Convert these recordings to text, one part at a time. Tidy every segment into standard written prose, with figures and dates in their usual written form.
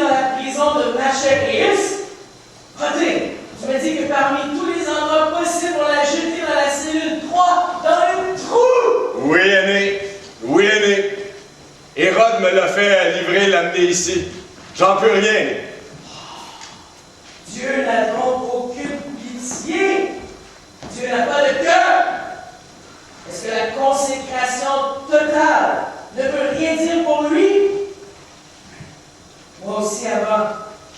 dans la prison de Nacharis. Rodrigue, tu m'as dit que parmi tous les endroits possibles, on l'a jeté dans la cellule 3, dans le trou! Oui, aîné. Oui, aîné. Hérode me l'a fait livrer, l'amener ici. J'en peux rien. Dieu n'a donc aucune pitié. Dieu n'a pas de cœur. Est-ce que la consécration totale ne veut rien dire pour lui? Moi aussi, avant,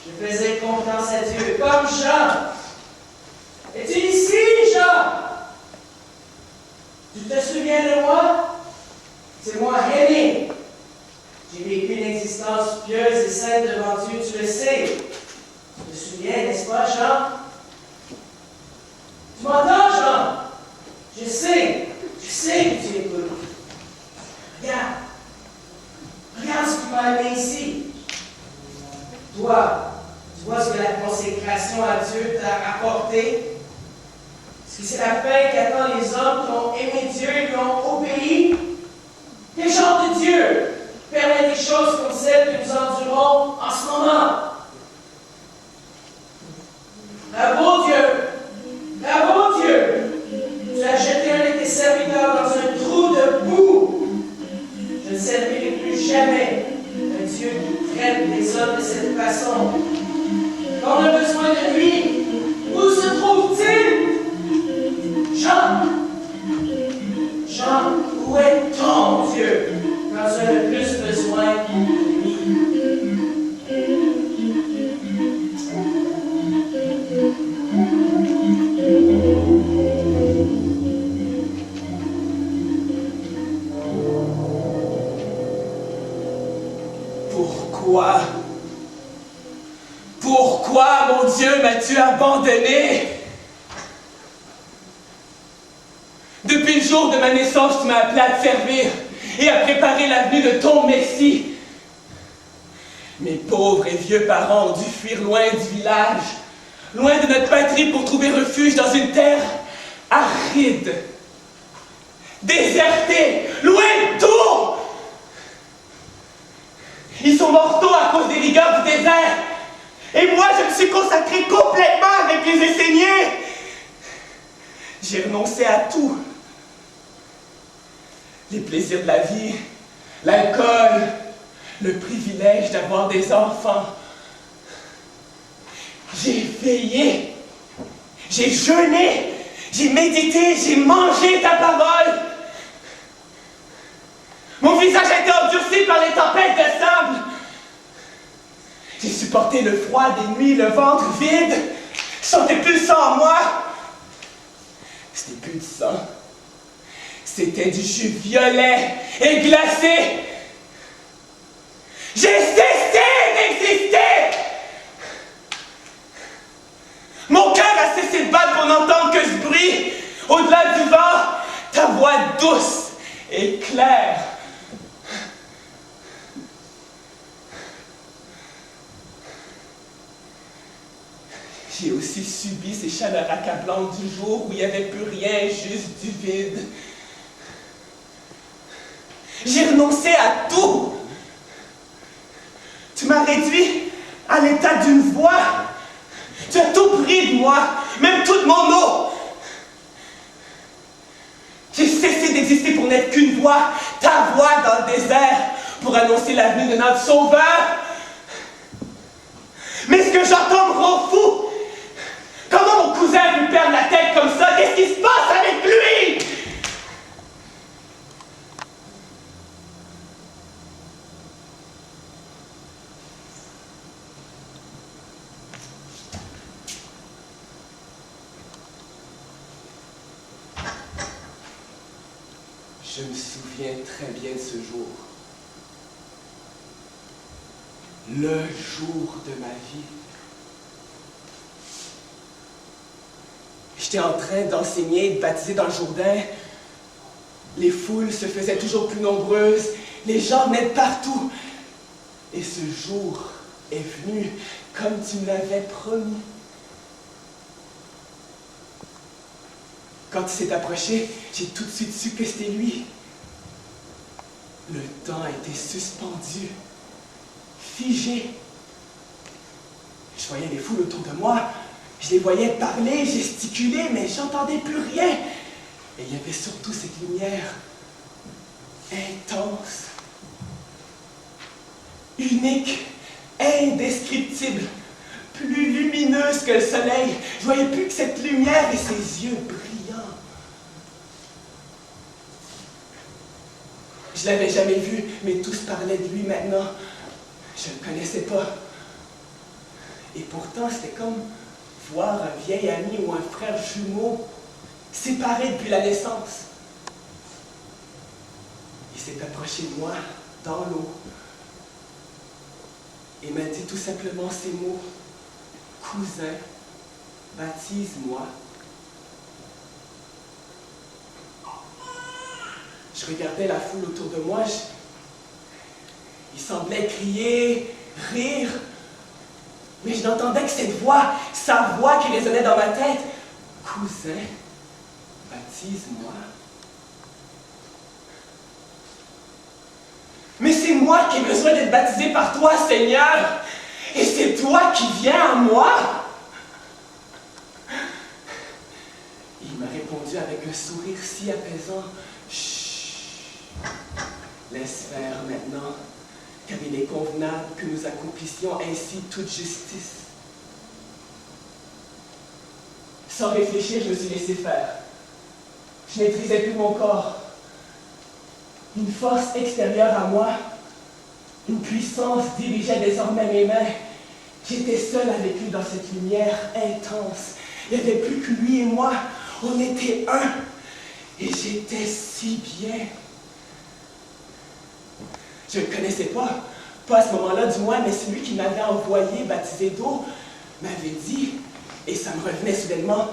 je faisais confiance à Dieu, comme Jean. Es-tu ici, Jean? Tu te souviens de moi? C'est moi, Rémi. J'ai vécu une existence pieuse et sainte devant Dieu, tu le sais. Tu te souviens, n'est-ce pas, Jean? Tu m'entends, Jean? Je sais que tu écoutes. Regarde. Regarde ce qui m'a amené ici. Toi, tu vois ce que la consécration à Dieu t'a apporté? Est-ce que c'est la fin qu'attendent les hommes qui ont aimé Dieu et qui ont obéi? Quel genre de Dieu permet des choses comme celles que nous endurons en ce moment? Bravo Dieu! Bravo Dieu! Tu as jeté un de tes serviteurs dans un trou de boue. Je ne servirai plus jamais un Dieu qui traite les hommes de cette façon. Quand on a besoin de lui, où se trouve-t-il? Jean! Jean, où est ton Dieu quand tu as le plus besoin de lui? Pourquoi? Pourquoi, mon Dieu, m'as-tu abandonné? Depuis le jour de ma naissance, tu m'as appelé à te servir et à préparer l'avenue de ton Messie. Mes pauvres et vieux parents ont dû fuir loin du village, loin de notre patrie pour trouver refuge dans une terre aride, désertée, loin de tout. Ils sont mortaux à cause des rigueurs du désert. Et moi, je me suis consacré complètement avec les Esséniens. J'ai renoncé à tout. Les plaisirs de la vie, l'alcool, le privilège d'avoir des enfants. J'ai veillé, j'ai jeûné, j'ai médité, j'ai mangé ta parole. Mon visage a été endurci par les tempêtes de sable. J'ai supporté le froid des nuits, le ventre vide. Je sentais plus le sang en moi. C'était plus du sang. C'était du jus violet et glacé. J'ai cessé d'exister. Mon cœur a cessé de battre pour n'entendre que ce bruit. Au-delà du vent, ta voix douce et claire. J'ai aussi subi ces chaleurs accablantes du jour où il n'y avait plus rien, juste du vide. J'ai renoncé à tout. Tu m'as réduit à l'état d'une voix. Tu as tout pris de moi, même toute mon eau. J'ai cessé d'exister pour n'être qu'une voix, ta voix dans le désert, pour annoncer la venue de notre Sauveur. Mais ce que j'entends me rend fou. Comment mon cousin lui perd la tête comme ça? Qu'est-ce qui se passe avec lui? Je me souviens très bien de ce jour. Le jour de ma vie. J'étais en train d'enseigner et de baptiser dans le Jourdain. Les foules se faisaient toujours plus nombreuses. Les gens venaient de partout. Et ce jour est venu comme tu me l'avais promis. Quand il s'est approché, j'ai tout de suite su que c'était lui. Le temps a été suspendu, figé. Je voyais les foules autour de moi. Je les voyais parler, gesticuler, mais j'entendais plus rien. Et il y avait surtout cette lumière intense, unique, indescriptible, plus lumineuse que le soleil. Je voyais plus que cette lumière et ses yeux brillants. Je l'avais jamais vu, mais tous parlaient de lui maintenant. Je ne le connaissais pas. Et pourtant, c'était comme voir un vieil ami ou un frère jumeau séparés depuis la naissance. Il s'est approché de moi dans l'eau et m'a dit tout simplement ces mots: cousin, baptise-moi. Je regardais la foule autour de moi. Il semblait crier, rire, mais je n'entendais que cette voix, sa voix qui résonnait dans ma tête. Cousin, baptise-moi. Mais c'est moi qui ai besoin d'être baptisé par toi, Seigneur. Et c'est toi qui viens à moi. Il m'a répondu avec un sourire si apaisant. Chut, laisse faire maintenant, car il est convenable que nous accomplissions ainsi toute justice. Sans réfléchir, je me suis laissé faire. Je ne maîtrisais plus mon corps. Une force extérieure à moi, une puissance dirigeait désormais mes mains. J'étais seul avec lui dans cette lumière intense. Il n'y avait plus que lui et moi. On était un. Et j'étais si bien. Je ne le connaissais pas à ce moment-là du moins, mais celui qui m'avait envoyé baptisé d'eau m'avait dit, et ça me revenait soudainement: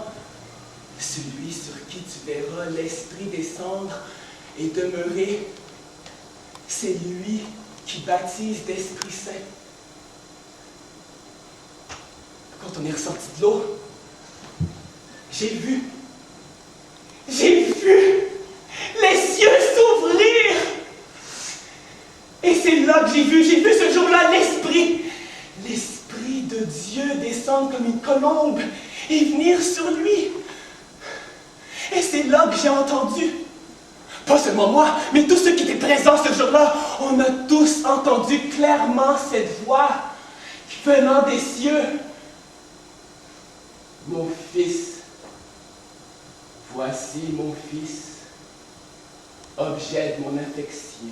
celui sur qui tu verras l'Esprit descendre et demeurer, c'est lui qui baptise d'Esprit Saint. Quand on est ressorti de l'eau, j'ai vu les cieux s'ouvrir. Et c'est là que j'ai vu ce jour-là l'Esprit de Dieu descendre comme une colombe et venir sur lui. Et c'est là que j'ai entendu, pas seulement moi, mais tous ceux qui étaient présents ce jour-là, on a tous entendu clairement cette voix venant des cieux. Mon fils, voici mon fils, objet de mon affection.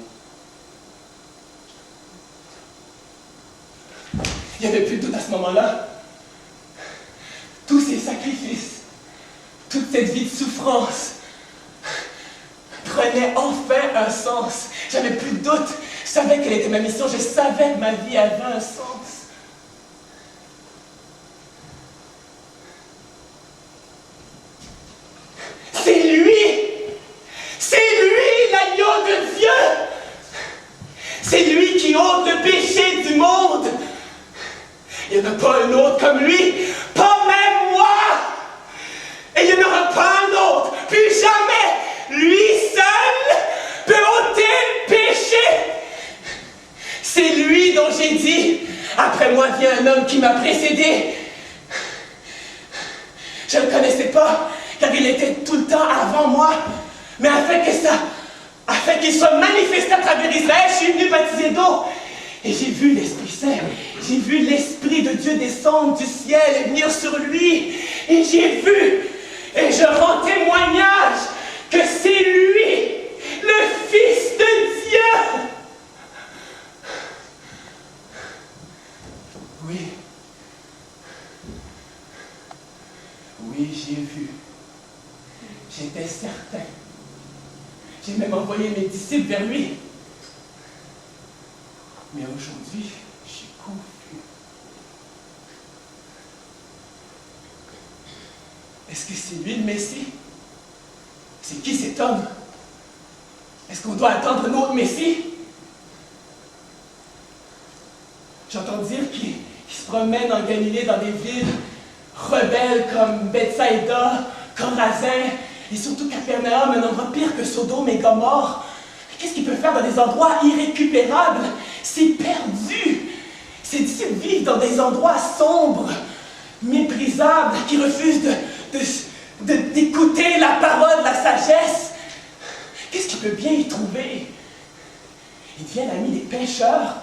Il n'y avait plus de doute à ce moment-là. Tous ces sacrifices, toute cette vie de souffrance prenait enfin un sens. J'avais plus de doute. Je savais quelle était ma mission. Je savais que ma vie avait un sens. C'est lui l'agneau de Dieu. C'est lui qui ôte le péché du monde. Il n'y en a pas un autre comme lui, pas même moi. Et il n'y en aura pas un autre, plus jamais. Lui seul peut ôter le péché. C'est lui dont j'ai dit: après moi vient un homme qui m'a précédé. Je ne le connaissais pas, car il était tout le temps avant moi. Mais afin qu'il soit manifesté à travers Israël, je suis venu baptiser d'eau. Et j'ai vu l'Esprit Saint, j'ai vu l'Esprit de Dieu descendre du ciel et venir sur lui. Et j'ai vu, et je rends témoignage que c'est lui, le Fils de Dieu. Oui, j'ai vu. J'étais certain. J'ai même envoyé mes disciples vers lui. Mais aujourd'hui, je suis confus. Est-ce que c'est lui le Messie? C'est qui cet homme? Est-ce qu'on doit attendre un autre Messie? J'entends dire qu'il se promène en Galilée dans des villes rebelles comme Bethsaïda, Chorazin, et surtout Capernaum, un endroit pire que Sodome et Gomorrhe. Qu'est-ce qu'il peut faire dans des endroits irrécupérables? C'est perdu! Ces disciples vivent dans des endroits sombres, méprisables, qui refusent d'écouter la parole de la sagesse. Qu'est-ce qu'il peut bien y trouver? Il devient l'ami des pêcheurs,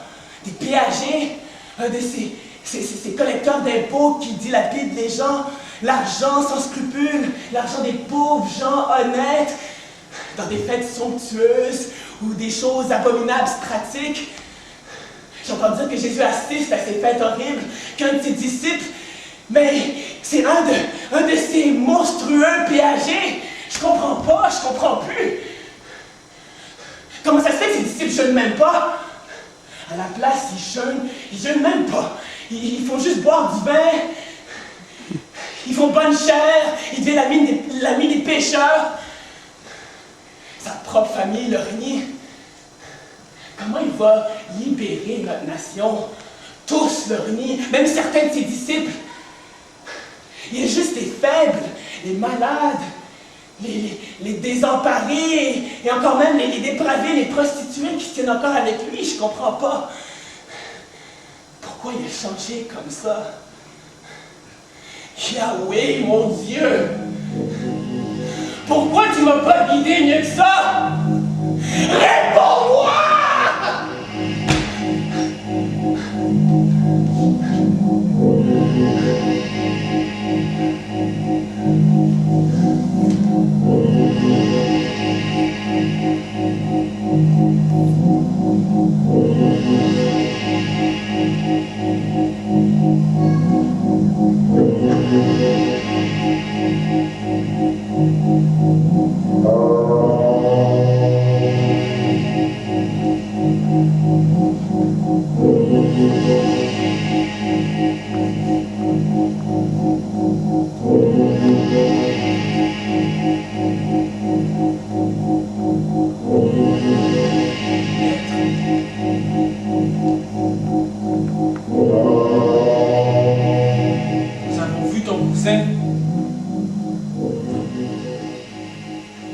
des péagers, un de ces collecteurs d'impôts qui dilapident les gens, l'argent sans scrupules, l'argent des pauvres gens honnêtes, dans des fêtes somptueuses ou des choses abominables, pratiques. J'entends dire que Jésus assiste à ces fêtes horribles, qu'un de ses disciples, mais c'est un de ces monstrueux péagers. Je comprends pas, je comprends plus. Comment ça se fait que ces disciples jeûnent même pas? À la place, ils jeûnent même pas. Ils font juste boire du vin. Ils font bonne chère. Ils deviennent l'ami des pécheurs. Sa propre famille le renie. Comment il va libérer notre nation? Tous le renient, même certains de ses disciples. Il y a juste les faibles, les malades, les désemparés, et encore même les dépravés, les prostituées qui se tiennent encore avec lui. Je comprends pas. Pourquoi il a changé comme ça? Yahweh, mon Dieu! Pourquoi tu m'as pas guidé mieux que ça? Réponds-moi!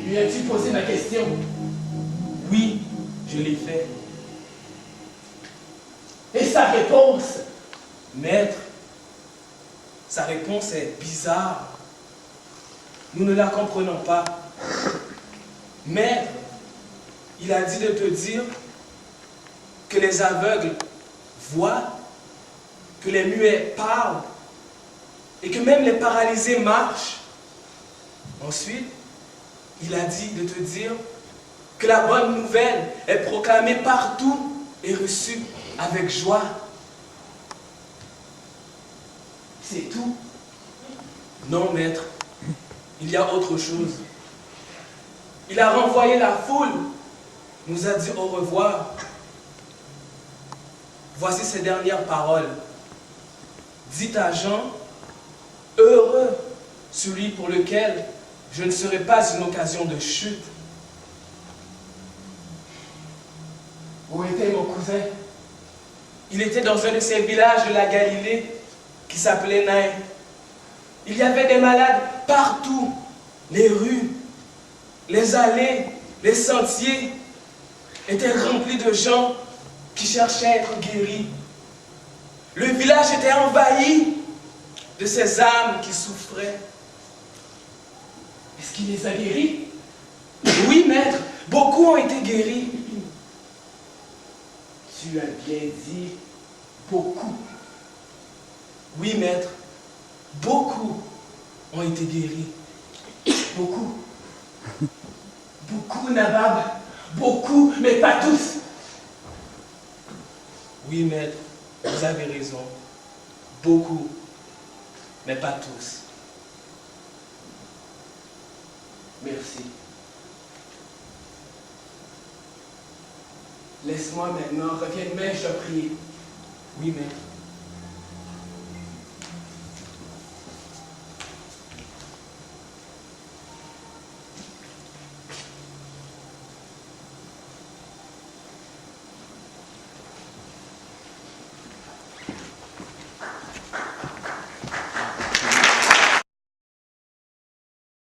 Lui as-tu posé ma question? Oui, je l'ai fait. Et sa réponse? Maître, sa réponse est bizarre. Nous ne la comprenons pas. Maître, il a dit de te dire que les aveugles voient, que les muets parlent et que même les paralysés marchent. Ensuite, il a dit de te dire que la bonne nouvelle est proclamée partout et reçue avec joie. C'est tout? Non, maître, il y a autre chose. Il a renvoyé la foule, nous a dit au revoir. Voici ses dernières paroles. Dites à Jean, heureux celui pour lequel je ne serai pas une occasion de chute. Où était mon cousin? Il était dans un de ces villages de la Galilée qui s'appelait Nain. Il y avait des malades partout, les rues, les allées, les sentiers étaient remplis de gens qui cherchaient à être guéris. Le village était envahi de ces âmes qui souffraient. Est-ce qu'il les a guéris? Oui, maître, beaucoup ont été guéris. Tu as bien dit beaucoup. Oui, maître, beaucoup ont été guéris. Beaucoup. Beaucoup, Nabab. Beaucoup, mais pas tous. Oui, maître, vous avez raison. Beaucoup, mais pas tous. Merci. Laisse-moi maintenant, reviens demain, je te prie. Oui, maître.